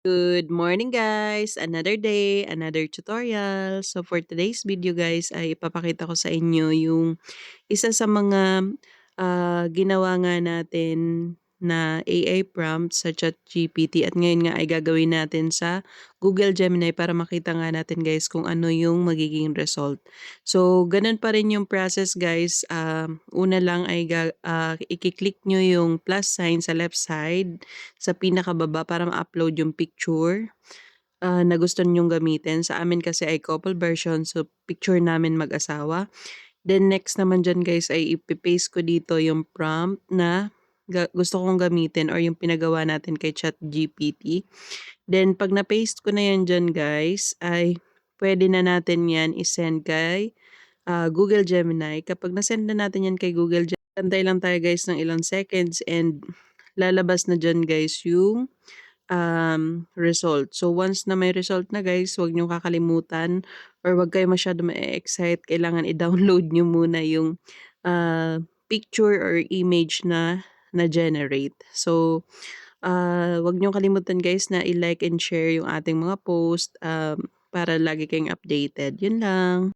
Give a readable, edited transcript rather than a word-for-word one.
Good morning guys! Another day, another tutorial. So for today's video guys ay ipapakita ko sa inyo yung isa sa mga ginawa nga natin na AI prompt sa ChatGPT at ngayon nga ay gagawin natin sa Google Gemini para makita nga natin guys kung ano yung magiging result. So ganun pa rin yung process guys. Una lang ay i-click nyo yung plus sign sa left side sa pinakababa para ma-upload yung picture na gusto nyong gamitin. Sa amin kasi ay couple version so picture namin mag-asawa. Then next naman dyan guys ay ipipaste ko dito yung prompt na gusto kong gamitin or yung pinagawa natin kay ChatGPT. Then pag na-paste ko na yan dyan guys ay pwede na natin yan isend kay Google Gemini. Kapag nasend na natin yan kay Google Gemini, antay lang tayo guys ng ilang seconds and lalabas na dyan guys yung result. So once na may result na guys, huwag niyong kakalimutan or huwag kayo masyado ma-excite. Kailangan i-download niyo muna yung picture or image na na-generate. So huwag niyong kalimutan guys na i-like and share yung ating mga post para lagi kayong updated. Yun lang.